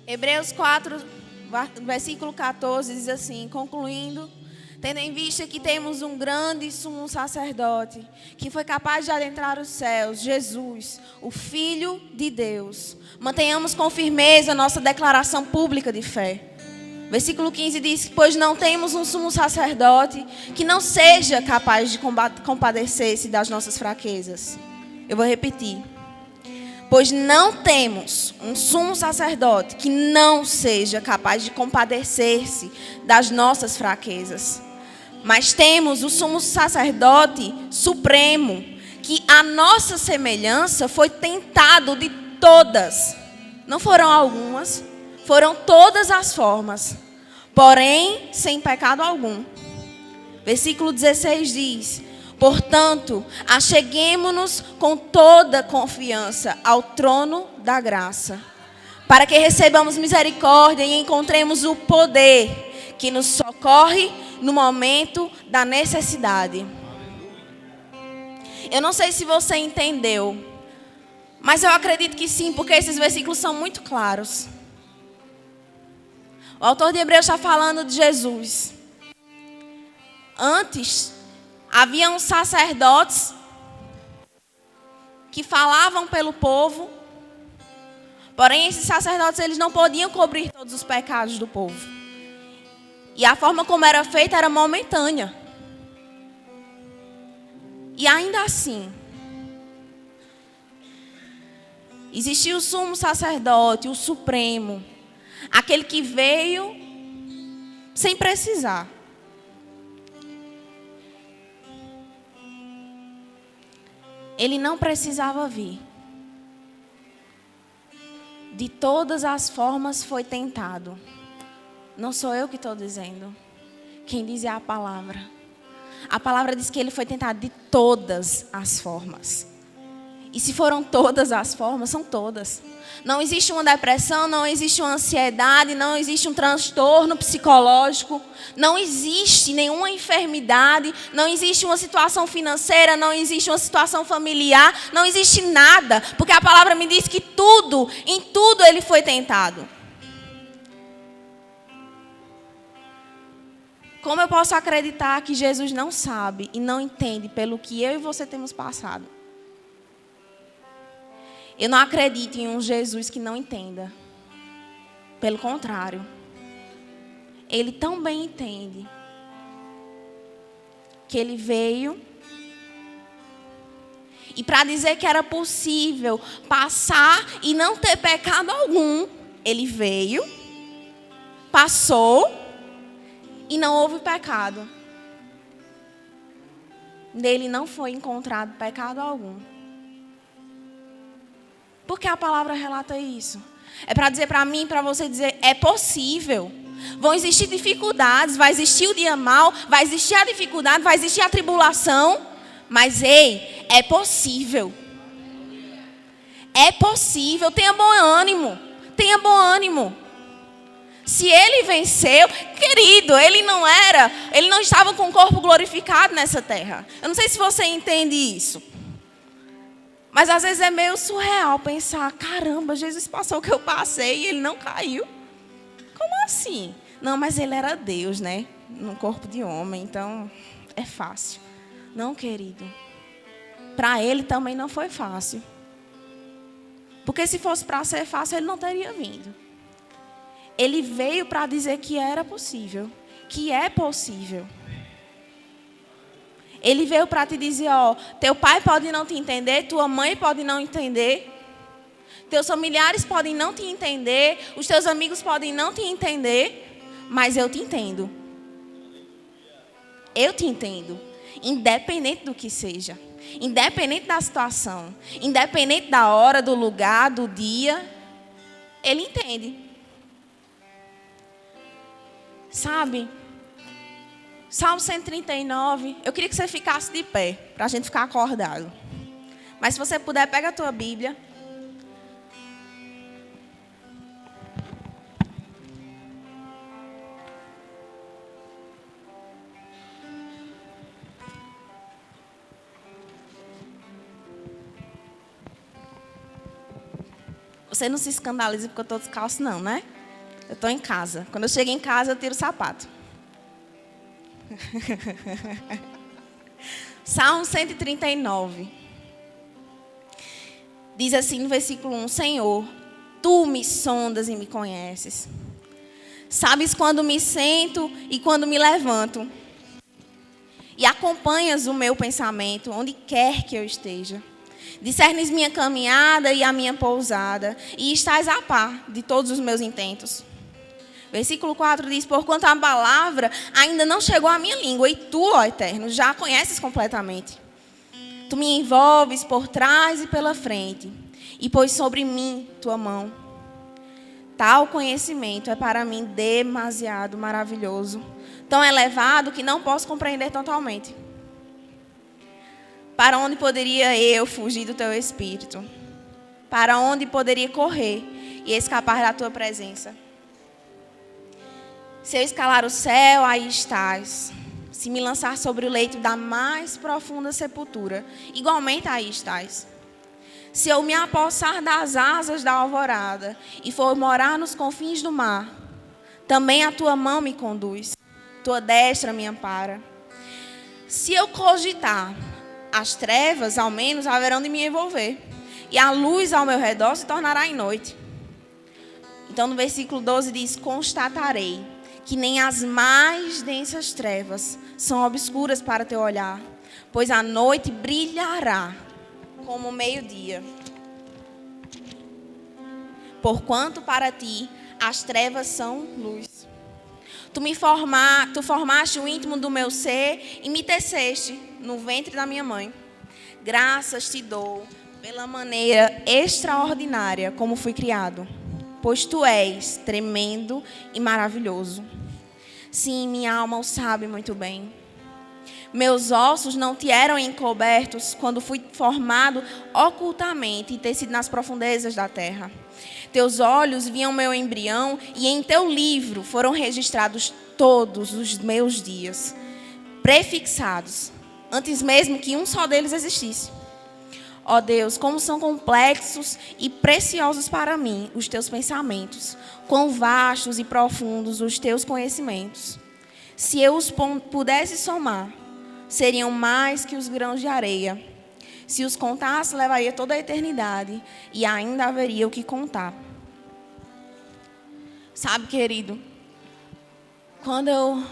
Hebreus 4, versículo 14 diz assim, concluindo: tendo em vista que temos um grande sumo sacerdote, que foi capaz de adentrar os céus, Jesus, o Filho de Deus, mantenhamos com firmeza nossa declaração pública de fé. Versículo 15 diz: pois não temos um sumo sacerdote que não seja capaz de compadecer-se das nossas fraquezas. Eu vou repetir. Pois não temos um sumo sacerdote que não seja capaz de compadecer-se das nossas fraquezas. Mas temos o sumo sacerdote supremo, que a nossa semelhança foi tentado de todas. Não foram algumas, foram todas as formas, porém sem pecado algum. Versículo 16 diz: portanto, acheguemo-nos com toda confiança ao trono da graça, para que recebamos misericórdia e encontremos o poder que nos socorre no momento da necessidade. Eu não sei se você entendeu, mas eu acredito que sim, porque esses versículos são muito claros. O autor de Hebreus está falando de Jesus. Antes, haviam sacerdotes que falavam pelo povo, porém esses sacerdotes eles não podiam cobrir todos os pecados do povo. E a forma como era feita era momentânea. E ainda assim, existia o sumo sacerdote, o supremo, aquele que veio sem precisar. Ele não precisava vir. De todas as formas foi tentado. Não sou eu que estou dizendo. Quem diz é a palavra. A palavra diz que ele foi tentado de todas as formas. E se foram todas as formas, são todas. Não existe uma depressão, não existe uma ansiedade, não existe um transtorno psicológico, não existe nenhuma enfermidade, não existe uma situação financeira, não existe uma situação familiar, não existe nada, porque a palavra me diz que tudo, em tudo ele foi tentado. Como eu posso acreditar que Jesus não sabe e não entende pelo que eu e você temos passado? Eu não acredito em um Jesus que não entenda. Pelo contrário. Ele tão bem entende que ele veio. E para dizer que era possível passar e não ter pecado algum, ele veio, passou e não houve pecado. Nele não foi encontrado pecado algum. Porque a palavra relata isso. É para dizer para mim, para você dizer, é possível. Vão existir dificuldades, vai existir o dia mau, vai existir a dificuldade, vai existir a tribulação. Mas, ei, é possível. É possível, tenha bom ânimo. Tenha bom ânimo. Se ele venceu, querido, ele não estava com o corpo glorificado nessa terra. Eu não sei se você entende isso. Mas às vezes é meio surreal pensar, caramba, Jesus passou o que eu passei e ele não caiu. Como assim? Não, mas ele era Deus, né? No corpo de homem, então é fácil. Não, querido. Para ele também não foi fácil. Porque se fosse para ser fácil, ele não teria vindo. Ele veio para dizer que era possível, que é possível. Ele veio para te dizer, ó, teu pai pode não te entender, tua mãe pode não entender, teus familiares podem não te entender, os teus amigos podem não te entender, mas eu te entendo. Eu te entendo, independente do que seja, independente da situação, independente da hora, do lugar, do dia, ele entende. Sabe? Salmo 139, eu queria que você ficasse de pé, para a gente ficar acordado. Mas se você puder, pega a tua Bíblia. Você não se escandalize porque eu estou descalço, não, né? Eu estou em casa. Quando eu chego em casa, eu tiro o sapato. Salmo 139. Diz assim no versículo 1: Senhor, Tu me sondas e me conheces. Sabes quando me sento e quando me levanto. E acompanhas o meu pensamento, onde quer que eu esteja. Discernes minha caminhada e a minha pousada, e estás a par de todos os meus intentos. Versículo 4 diz: Porquanto a palavra ainda não chegou à minha língua, e tu, ó Eterno, já a conheces completamente. Tu me envolves por trás e pela frente, e pôs sobre mim tua mão. Tal conhecimento é para mim demasiado maravilhoso, tão elevado que não posso compreender totalmente. Para onde poderia eu fugir do teu espírito? Para onde poderia correr e escapar da tua presença? Se eu escalar o céu, aí estás. Se me lançar sobre o leito da mais profunda sepultura, igualmente aí estás. Se eu me apossar das asas da alvorada e for morar nos confins do mar, também a tua mão me conduz, tua destra me ampara. Se eu cogitar, as trevas ao menos haverão de me envolver, e a luz ao meu redor se tornará em noite. Então no versículo 12 diz: Constatarei que nem as mais densas trevas são obscuras para teu olhar, pois a noite brilhará como o meio-dia. Porquanto para ti as trevas são luz. Tu formaste o íntimo do meu ser e me teceste no ventre da minha mãe. Graças te dou pela maneira extraordinária como fui criado, pois tu és tremendo e maravilhoso. Sim, minha alma o sabe muito bem. Meus ossos não te eram encobertos quando fui formado ocultamente e tecido nas profundezas da terra. Teus olhos viam meu embrião e em teu livro foram registrados todos os meus dias, prefixados, antes mesmo que um só deles existisse. Ó Deus, como são complexos e preciosos para mim os teus pensamentos, quão vastos e profundos os teus conhecimentos. Se eu os pudesse somar, seriam mais que os grãos de areia. Se os contasse, levaria toda a eternidade e ainda haveria o que contar. Sabe, querido, quando eu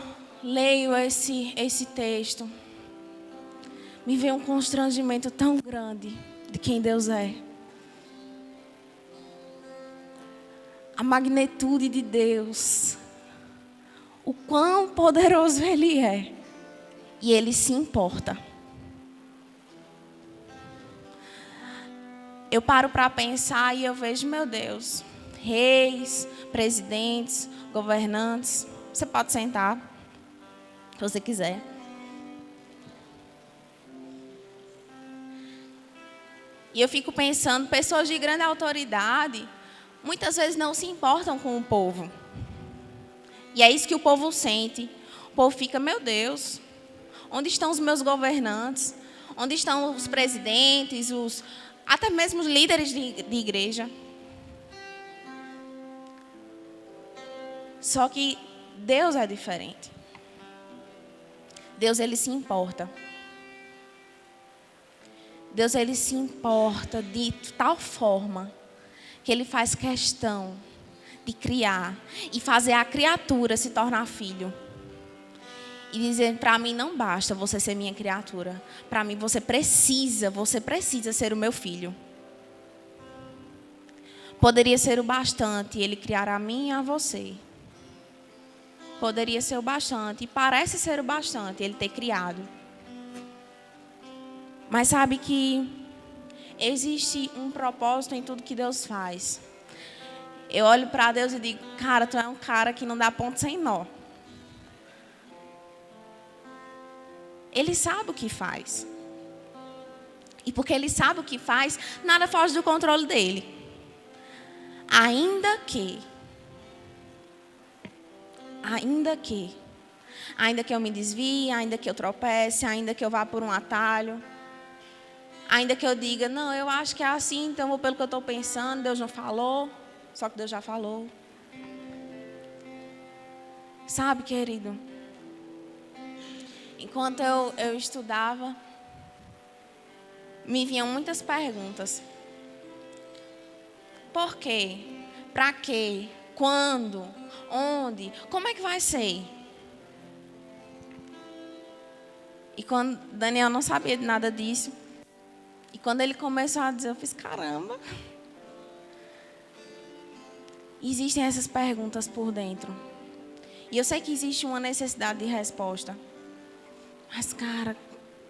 leio esse texto, me vem um constrangimento tão grande de quem Deus é. A magnitude de Deus, o quão poderoso Ele é. E Ele se importa. Eu paro para pensar e eu vejo, meu Deus, reis, presidentes, governantes. Você pode sentar, se você quiser. E eu fico pensando, pessoas de grande autoridade, muitas vezes não se importam com o povo. E é isso que o povo sente. O povo fica, meu Deus, onde estão os meus governantes? Onde estão os presidentes, até mesmo os líderes de igreja? Só que Deus é diferente. Deus, Ele se importa. Deus, Ele se importa de tal forma que Ele faz questão de criar e fazer a criatura se tornar filho. E dizer, para mim não basta você ser minha criatura. Para mim você precisa ser o meu filho. Poderia ser o bastante Ele criar a mim e a você. Poderia ser o bastante, e parece ser o bastante Ele ter criado. Mas sabe que existe um propósito em tudo que Deus faz. Eu olho para Deus e digo, cara, tu é um cara que não dá ponto sem nó. Ele sabe o que faz. E porque Ele sabe o que faz, nada foge do controle dEle. Ainda que eu me desvie, ainda que eu tropece, ainda que eu vá por um atalho, ainda que eu diga, não, eu acho que é assim, então vou pelo que eu estou pensando, Deus não falou, só que Deus já falou. Sabe, querido, enquanto eu estudava, me vinham muitas perguntas. Por quê? Para quê? Quando? Onde? Como é que vai ser? E quando Daniel não sabia de nada disso, e quando ele começou a dizer, eu fiz, caramba. Existem essas perguntas por dentro. E eu sei que existe uma necessidade de resposta. Mas, cara,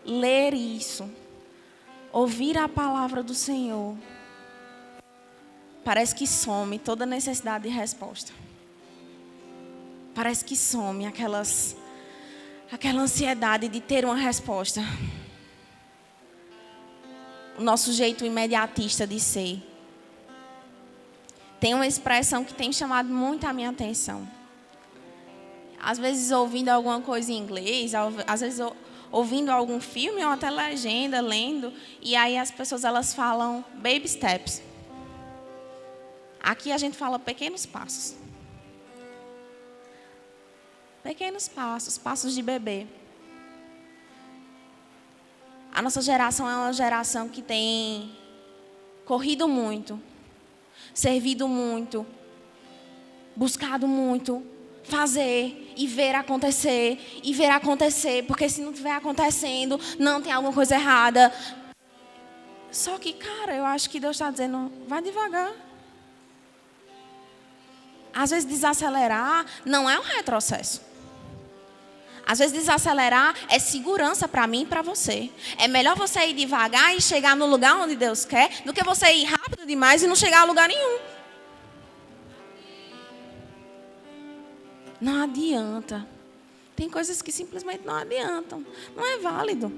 ler isso, ouvir a palavra do Senhor, parece que some toda necessidade de resposta. Parece que some aquela ansiedade de ter uma resposta. O nosso jeito imediatista de ser. Tem uma expressão que tem chamado muito a minha atenção. Às vezes ouvindo alguma coisa em inglês, às vezes ouvindo algum filme ou até legenda, lendo, e aí as pessoas elas falam baby steps. Aqui a gente fala pequenos passos. Pequenos passos, passos de bebê. A nossa geração é uma geração que tem corrido muito, servido muito, buscado muito, fazer e ver acontecer, porque se não estiver acontecendo, não tem alguma coisa errada. Só que, cara, eu acho que Deus está dizendo, vai devagar. Às vezes desacelerar não é um retrocesso. Às vezes desacelerar é segurança para mim e para você. É melhor você ir devagar e chegar no lugar onde Deus quer, do que você ir rápido demais e não chegar a lugar nenhum. Não adianta. Tem coisas que simplesmente não adiantam. Não é válido.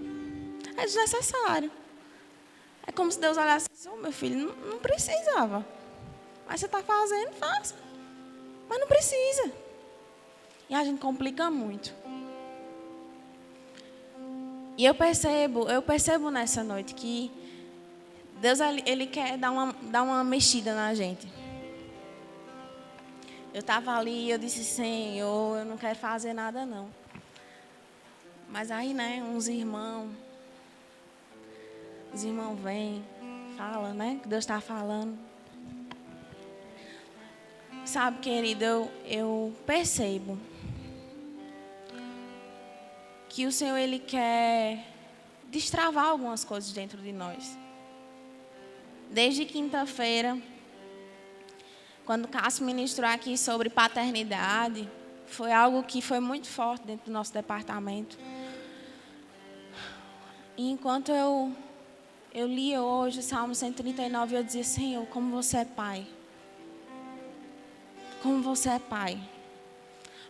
É desnecessário. É como se Deus olhasse assim, oh, meu filho, não precisava. Mas você está fazendo, faça. Mas não precisa. E a gente complica muito. E eu percebo nessa noite que Deus ele quer dar uma mexida na gente. Eu estava ali e eu disse, Senhor, eu não quero fazer nada não. Mas aí, né, os irmãos vêm, falam, né, que Deus está falando. Sabe, querido, eu percebo que o Senhor, Ele quer destravar algumas coisas dentro de nós. Desde quinta-feira, quando o Cássio ministrou aqui sobre paternidade, foi algo que foi muito forte dentro do nosso departamento. E enquanto eu li hoje o Salmo 139, eu dizia, Senhor, como você é pai. Como você é pai.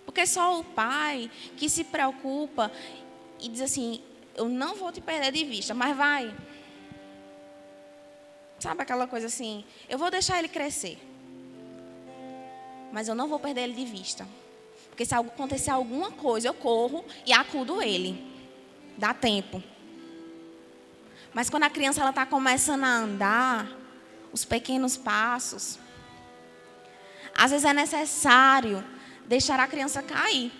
Porque só o pai que se preocupa e diz assim, eu não vou te perder de vista, mas vai. Sabe aquela coisa assim, eu vou deixar ele crescer. Mas eu não vou perder ele de vista. Porque se acontecer alguma coisa, eu corro e acudo ele. Dá tempo. Mas quando a criança está começando a andar, os pequenos passos, às vezes é necessário deixar a criança cair.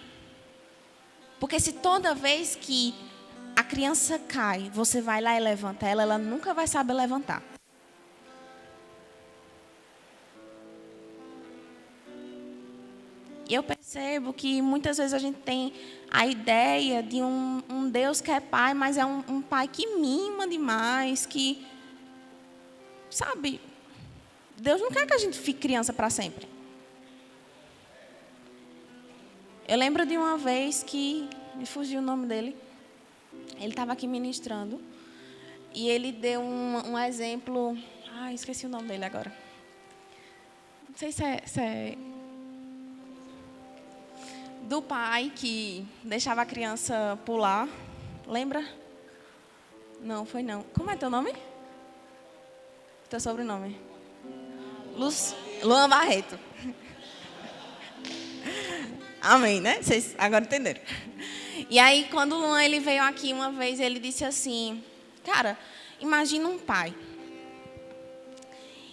Porque se toda vez que a criança cai, você vai lá e levanta ela, ela nunca vai saber levantar. E eu percebo que muitas vezes a gente tem a ideia de um Deus que é pai, mas é um pai que mima demais, que, sabe, Deus não quer que a gente fique criança para sempre. Eu lembro de uma vez que, me fugiu o nome dele, ele estava aqui ministrando, e ele deu um exemplo, esqueci o nome dele agora. Não sei se é do pai que deixava a criança pular. Lembra? Não, foi não. Como é teu nome? Teu sobrenome? Luan Barreto. Amém, né? Vocês agora entenderam. E aí, quando o Luan ele veio aqui uma vez, ele disse assim, cara, imagina um pai.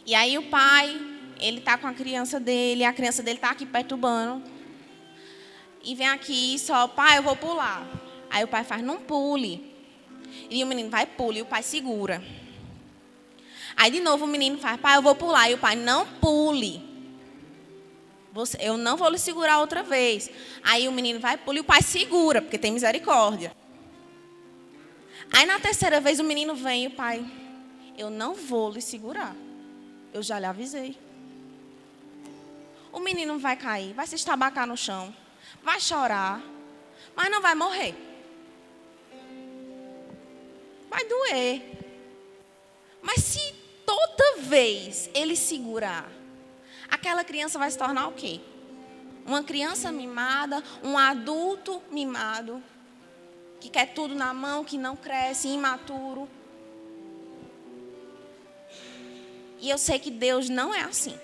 E aí o pai, ele tá com a criança dele está aqui perturbando. e vem aqui só, pai, eu vou pular. Aí o pai faz, não pule. E o menino vai, pula, e o pai segura. Aí de novo o menino faz, pai, eu vou pular. E o pai, não pule. Eu não vou lhe segurar outra vez. Aí o menino vai, pula, e o pai segura, porque tem misericórdia. Aí na terceira vez o menino vem e o pai, eu não vou lhe segurar. Eu já lhe avisei. O menino vai cair, vai se estabacar no chão, vai chorar, mas não vai morrer. Vai doer. Mas se toda vez ele segurar, aquela criança vai se tornar o quê? Uma criança mimada, um adulto mimado, que quer tudo na mão, que não cresce, imaturo. E eu sei que Deus não é assim.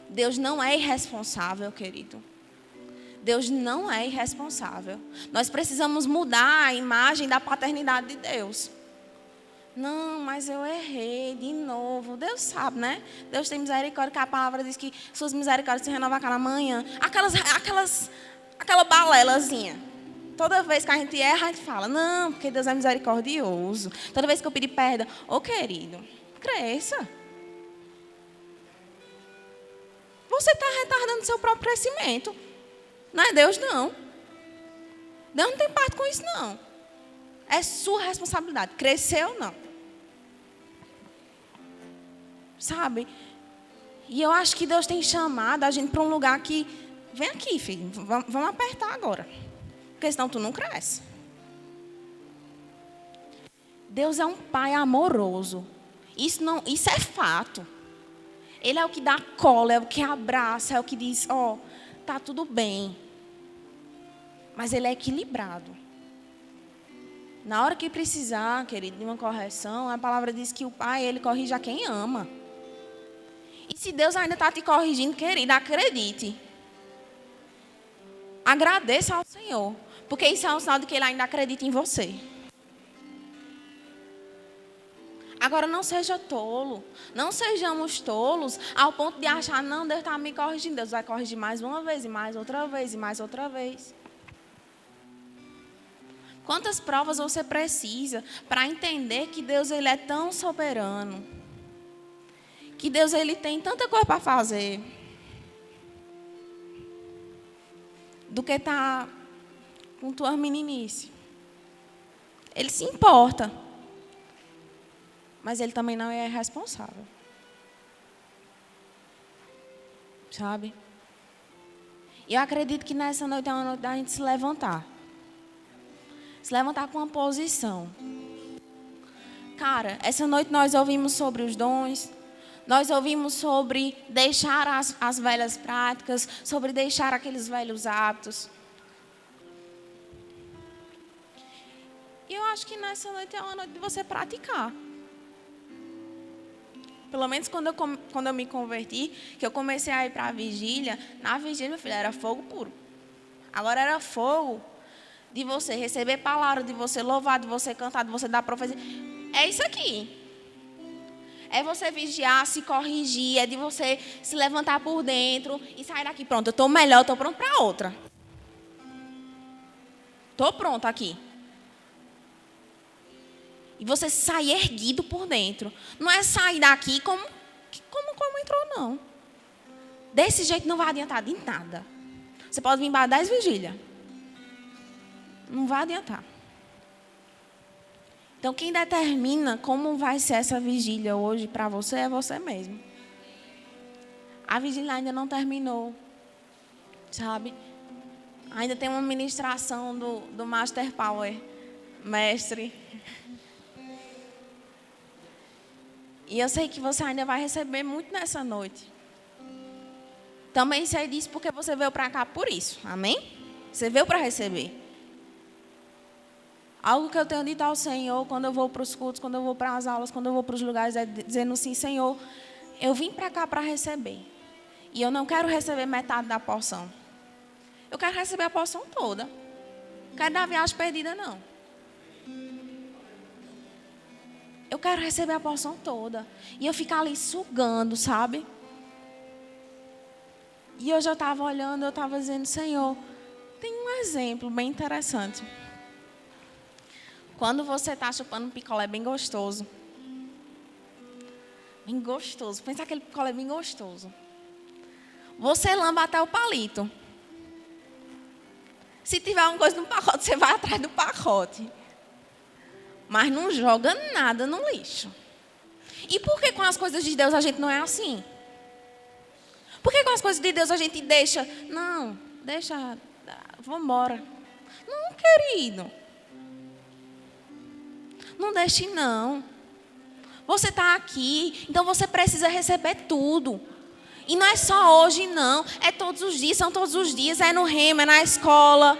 Deus não é irresponsável, querido. Deus não é irresponsável. Nós precisamos mudar a imagem da paternidade de Deus. Não, mas eu errei de novo. Deus sabe, né? Deus tem misericórdia, que a palavra diz que suas misericórdias se renovam a cada manhã. Aquela balelazinha. Toda vez que a gente erra, a gente fala, não, porque Deus é misericordioso. Toda vez que eu pedir perdão, querido, cresça. Você está retardando seu próprio crescimento. Não é Deus, não. Deus não tem parte com isso, não. É sua responsabilidade, crescer ou não. Sabe? E eu acho que Deus tem chamado a gente para um lugar que... Vem aqui, filho, vamos apertar agora. Porque senão tu não cresce. Deus é um pai amoroso. Isso é fato. Ele é o que dá cola, é o que abraça, é o que diz, tá tudo bem. Mas ele é equilibrado. Na hora que precisar, querido, de uma correção, a palavra diz que o pai, ele corrige a quem ama. E se Deus ainda está te corrigindo, querido, acredite. Agradeça ao Senhor. Porque isso é um sinal de que ele ainda acredita em você. Agora, não seja tolo. Não sejamos tolos ao ponto de achar, não, Deus está me corrigindo. Deus vai corrigir mais uma vez, e mais outra vez, e mais outra vez. Quantas provas você precisa para entender que Deus ele é tão soberano? Que Deus ele tem tanta coisa para fazer. Do que estar com tua meninice. Ele se importa. Mas ele também não é responsável. Sabe? E eu acredito que nessa noite é uma noite da gente se levantar. Se levantar com uma posição. Cara, essa noite nós ouvimos sobre os dons. Nós ouvimos sobre deixar as velhas práticas. Sobre deixar aqueles velhos hábitos. E eu acho que nessa noite é uma noite de você praticar. Pelo menos quando eu me converti, que eu comecei a ir para a vigília, na vigília, meu filho, era fogo puro. Agora era fogo de você receber palavra, de você louvar, de você cantar, de você dar profecia. É isso aqui. É você vigiar, se corrigir, é de você se levantar por dentro e sair daqui. Pronto, eu estou melhor, eu estou pronto para outra. Estou pronto aqui. E você sair erguido por dentro. Não é sair daqui como entrou, não. Desse jeito não vai adiantar de nada. Você pode vir para 10 vigílias. Não vai adiantar. Então, quem determina como vai ser essa vigília hoje para você é você mesmo. A vigília ainda não terminou. Sabe? Ainda tem uma ministração do Master Power. Mestre. E eu sei que você ainda vai receber muito nessa noite. Também sei disso porque você veio para cá por isso. Amém? Você veio para receber. Algo que eu tenho dito ao Senhor quando eu vou para os cultos, quando eu vou para as aulas, quando eu vou para os lugares, é dizendo assim, Senhor, eu vim para cá para receber. E eu não quero receber metade da porção. Eu quero receber a porção toda. Não quero dar viagem perdida, não. Eu quero receber a porção toda. E eu ficar ali sugando, sabe? E hoje eu estava olhando, eu estava dizendo, Senhor, tem um exemplo bem interessante. Quando você está chupando um picolé bem gostoso. Bem gostoso. Pensa aquele picolé bem gostoso. Você lamba até o palito. Se tiver alguma coisa no pacote, você vai atrás do pacote. Mas não joga nada no lixo. E por que com as coisas de Deus a gente não é assim? Por que com as coisas de Deus a gente deixa? Não, deixa, vamos embora. Não, querido. Não deixe, não. Você está aqui, então você precisa receber tudo. E não é só hoje, não. É todos os dias, são todos os dias. É no rema, é na escola.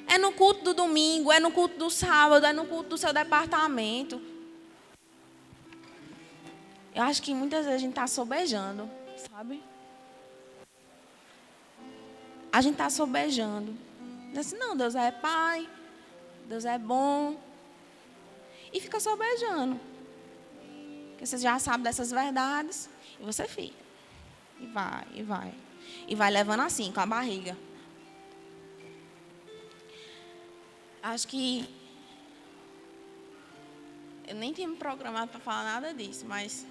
É no culto do domingo, é no culto do sábado, é no culto do seu departamento. Eu acho que muitas vezes a gente está sobejando, sabe? A gente está sobejando. Diz assim, não, Deus é pai, Deus é bom. E fica sobejando. Porque você já sabe dessas verdades. E você fica. E vai, e vai. E vai levando assim, com a barriga. Acho que... Eu nem tinha me programado para falar nada disso, mas...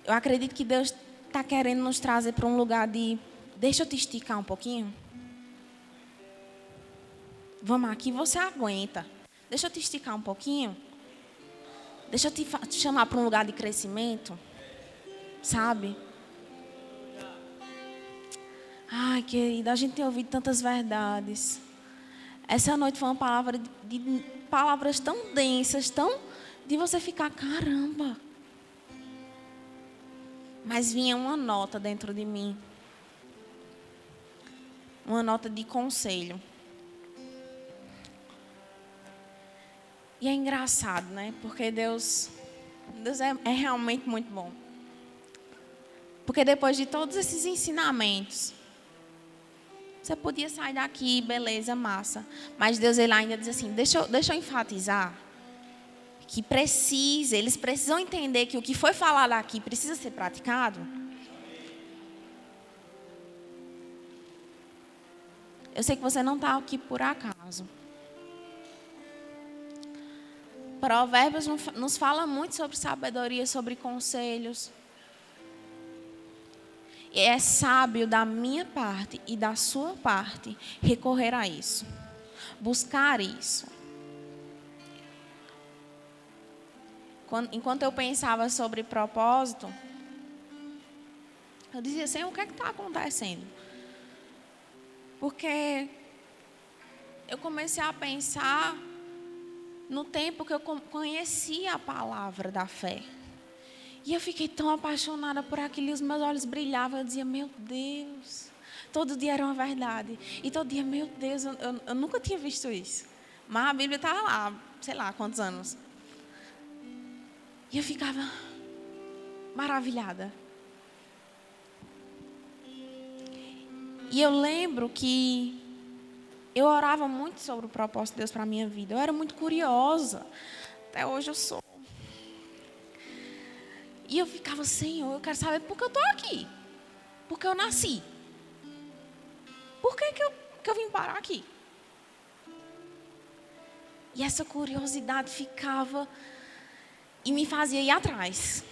Eu acredito que Deus está querendo nos trazer para um lugar de... Deixa eu te esticar um pouquinho. Vamos aqui, você aguenta. Deixa eu te esticar um pouquinho. Deixa eu te chamar para um lugar de crescimento. Sabe? Ai, querida, a gente tem ouvido tantas verdades. Essa noite foi uma palavra de palavras tão densas, tão de você ficar, caramba. Mas vinha uma nota dentro de mim. Uma nota de conselho. E é engraçado, né? Porque Deus é realmente muito bom. Porque depois de todos esses ensinamentos, você podia sair daqui, beleza, massa. Mas Deus ele ainda diz assim, deixa eu enfatizar que eles precisam entender que o que foi falado aqui precisa ser praticado. Eu sei que você não está aqui por acaso. Provérbios nos fala muito sobre sabedoria, sobre conselhos. E é sábio da minha parte e da sua parte recorrer a isso. Buscar isso. Enquanto eu pensava sobre propósito, eu dizia, Senhor, o que é que está acontecendo? Porque eu comecei a pensar no tempo que eu conhecia a palavra da fé. E eu fiquei tão apaixonada por aquilo, e os meus olhos brilhavam. Eu dizia, meu Deus, todo dia era uma verdade. E todo dia, meu Deus, eu nunca tinha visto isso. Mas a Bíblia estava lá, sei lá quantos anos. E eu ficava maravilhada. E eu lembro que eu orava muito sobre o propósito de Deus para a minha vida. Eu era muito curiosa. Até hoje eu sou. E eu ficava, Senhor, eu quero saber por que eu estou aqui. Por que eu nasci. Por que eu vim parar aqui? E essa curiosidade ficava e me fazia ir atrás.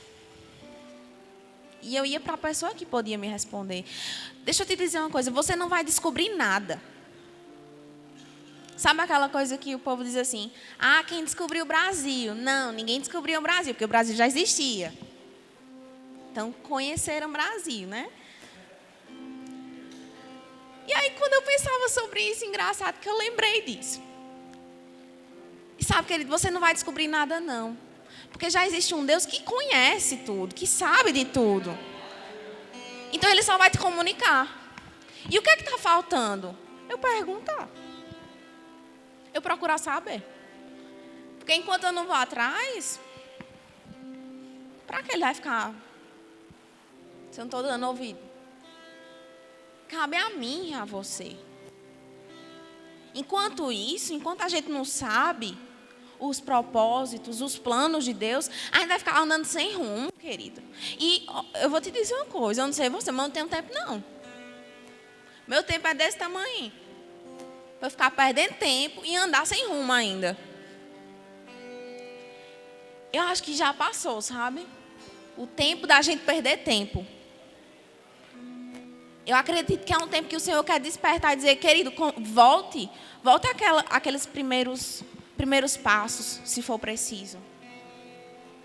E eu ia para a pessoa que podia me responder. Deixa eu te dizer uma coisa, você não vai descobrir nada. Sabe aquela coisa que o povo diz assim, quem descobriu o Brasil? Não, ninguém descobriu o Brasil, porque o Brasil já existia. Então, conheceram o Brasil, né? E aí, quando eu pensava sobre isso, engraçado que eu lembrei disso. E sabe, querido, você não vai descobrir nada, não. Porque já existe um Deus que conhece tudo, que sabe de tudo. Então, Ele só vai te comunicar. E o que é que está faltando? Eu perguntar. Eu procurar saber. Porque enquanto eu não vou atrás, para que Ele vai ficar... Se eu não estou dando ouvido. Cabe a mim e a você. Enquanto a gente não sabe, os propósitos, os planos de Deus, a gente vai ficar andando sem rumo, querido. E eu vou te dizer uma coisa, eu não sei você, mas eu não tenho tempo não. Meu tempo é desse tamanho. Vou ficar perdendo tempo e andar sem rumo ainda. Eu acho que já passou, sabe? O tempo da gente perder tempo. Eu acredito que é um tempo que o Senhor quer despertar e dizer, querido, volte àqueles primeiros passos, se for preciso.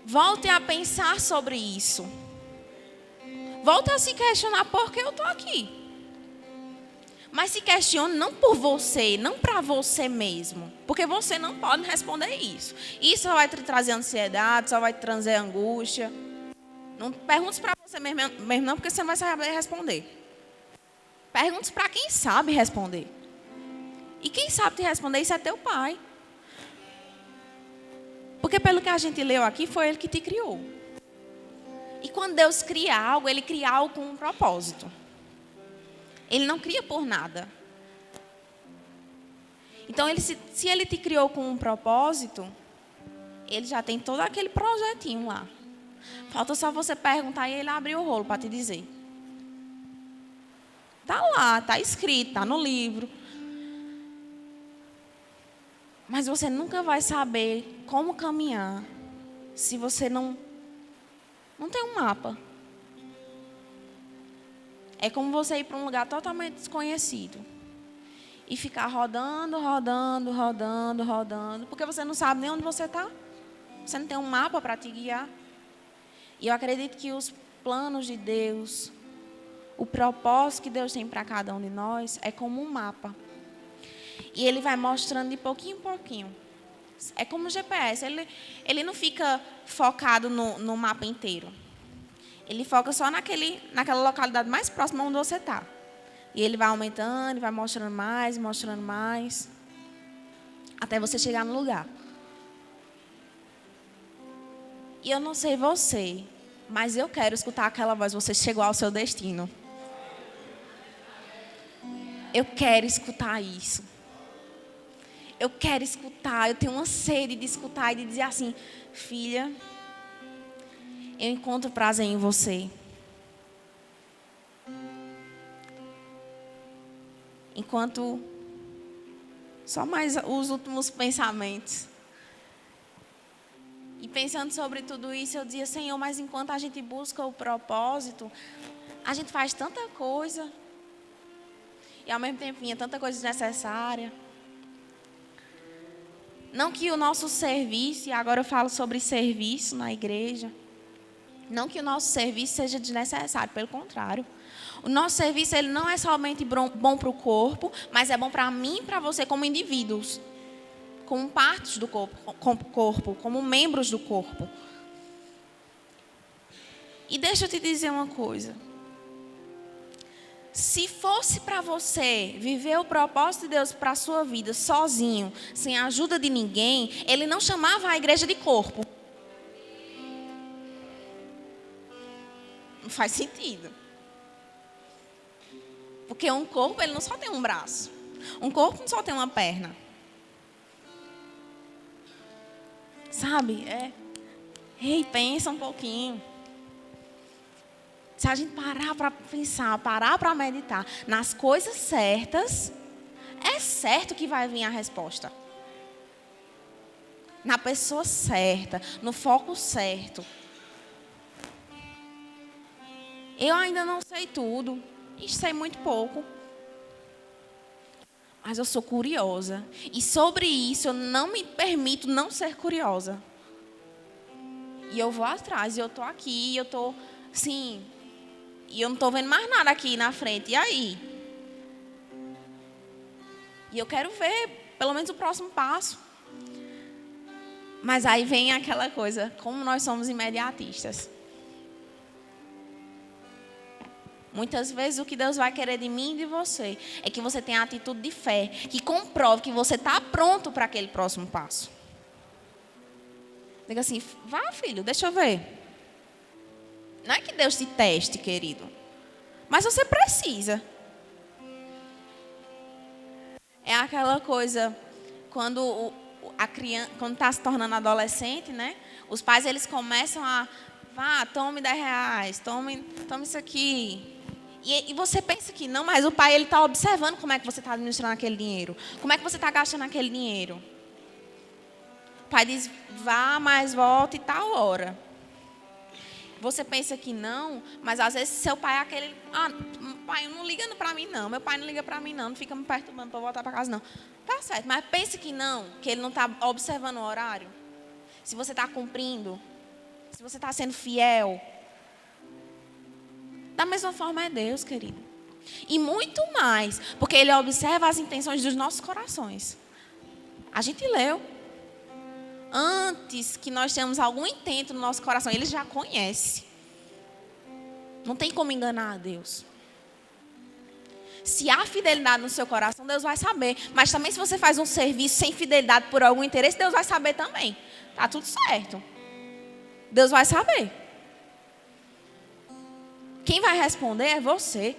Volte a pensar sobre isso. Volte a se questionar por que eu estou aqui. Mas se questione não por você, não para você mesmo. Porque você não pode responder isso. Isso só vai te trazer ansiedade, só vai te trazer angústia. Não pergunte para você mesmo não, porque você não vai saber responder. Pergunte para quem sabe responder. E quem sabe te responder, isso é teu pai. Porque pelo que a gente leu aqui, foi ele que te criou. E quando Deus cria algo, ele cria algo com um propósito. Ele não cria por nada. Então, se ele te criou com um propósito, ele já tem todo aquele projetinho lá. Falta só você perguntar e ele abrir o rolo para te dizer. Está lá, está escrito, está no livro. Mas você nunca vai saber como caminhar se você não tem um mapa. É como você ir para um lugar totalmente desconhecido e ficar rodando, porque você não sabe nem onde você está. Você não tem um mapa para te guiar. E eu acredito que os planos de Deus, o propósito que Deus tem para cada um de nós é como um mapa. E ele vai mostrando de pouquinho em pouquinho. É como um GPS. Ele não fica focado no mapa inteiro. Ele foca só naquela localidade mais próxima onde você está. E ele vai aumentando, vai mostrando mais, até você chegar no lugar. E eu não sei você, mas eu quero escutar aquela voz, você chegou ao seu destino. Eu quero escutar isso. Eu quero escutar, eu tenho uma sede de escutar e de dizer assim, filha, eu encontro prazer em você. Enquanto só mais os últimos pensamentos. E pensando sobre tudo isso, eu dizia, Senhor, mas enquanto a gente busca o propósito, a gente faz tanta coisa. E ao mesmo tempo vinha tanta coisa desnecessária. Não que o nosso serviço, e agora eu falo sobre serviço na igreja, não que o nosso serviço seja desnecessário, pelo contrário. O nosso serviço ele não é somente bom para o corpo, mas é bom para mim e para você como indivíduos, como partes do corpo, como membros do corpo. E deixa eu te dizer uma coisa. Se fosse para você viver o propósito de Deus para a sua vida sozinho, sem a ajuda de ninguém, ele não chamava a igreja de corpo. Não faz sentido. Porque um corpo, ele não só tem um braço. Um corpo não só tem uma perna. Sabe? Ei, pensa um pouquinho. Se a gente parar para pensar, parar para meditar nas coisas certas, é certo que vai vir a resposta. Na pessoa certa, no foco certo. Eu ainda não sei tudo, e sei muito pouco. Mas eu sou curiosa. E sobre isso eu não me permito não ser curiosa. E eu vou atrás, e eu estou aqui, e eu estou, sim... E eu não estou vendo mais nada aqui na frente. E aí? E eu quero ver, pelo menos, o próximo passo. Mas aí vem aquela coisa, como nós somos imediatistas. Muitas vezes o que Deus vai querer de mim e de você é que você tenha a atitude de fé, que comprove que você está pronto para aquele próximo passo. Diga assim, vá filho, deixa eu ver. Não é que Deus te teste, querido. Mas você precisa. É aquela coisa, quando a criança, quando está se tornando adolescente, né? Os pais, eles começam a... Vá, tome R$ 10, tome isso aqui. E você pensa que não, mas o pai, ele está observando como é que você está administrando aquele dinheiro. Como é que você está gastando aquele dinheiro. O pai diz, vá, mas volte tal hora. Você pensa que não, mas às vezes seu pai é aquele... pai, não liga para mim não. Meu pai não liga para mim não fica me perturbando para voltar para casa não. Tá certo, mas pense que não, que ele não está observando o horário. Se você está cumprindo, se você está sendo fiel. Da mesma forma é Deus, querido. E muito mais, porque Ele observa as intenções dos nossos corações. A gente leu. Antes que nós tenhamos algum intento no nosso coração, Ele já conhece. Não tem como enganar a Deus. Se há fidelidade no seu coração, Deus vai saber. Mas também se você faz um serviço sem fidelidade por algum interesse, Deus vai saber também. Tá tudo certo. Deus vai saber. Quem vai responder é você.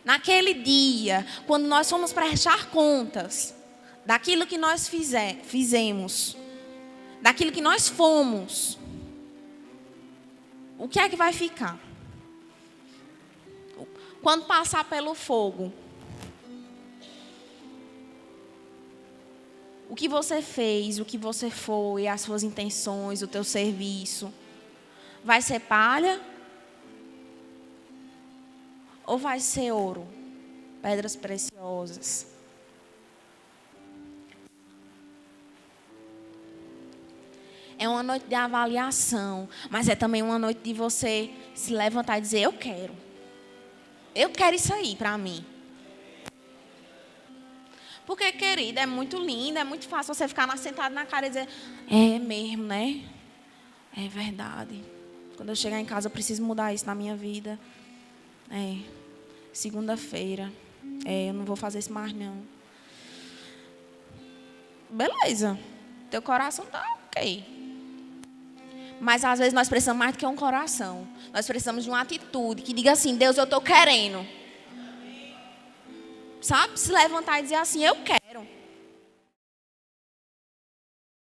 Naquele dia, quando nós formos prestar contas daquilo que nós fizemos, daquilo que nós fomos, o que é que vai ficar? Quando passar pelo fogo, o que você fez, o que você foi, as suas intenções, o teu serviço, vai ser palha ou vai ser ouro, pedras preciosas? É uma noite de avaliação, mas é também uma noite de você se levantar e dizer, eu quero isso aí para mim. Porque, querida, é muito lindo, é muito fácil você ficar sentado na cara e dizer, é mesmo, né? É verdade. Quando eu chegar em casa, eu preciso mudar isso na minha vida. Segunda-feira. Eu não vou fazer isso mais, não. Beleza. Teu coração tá ok. Mas, às vezes, nós precisamos mais do que um coração. Nós precisamos de uma atitude que diga assim, Deus, eu estou querendo. Sabe? Se levantar e dizer assim, eu quero.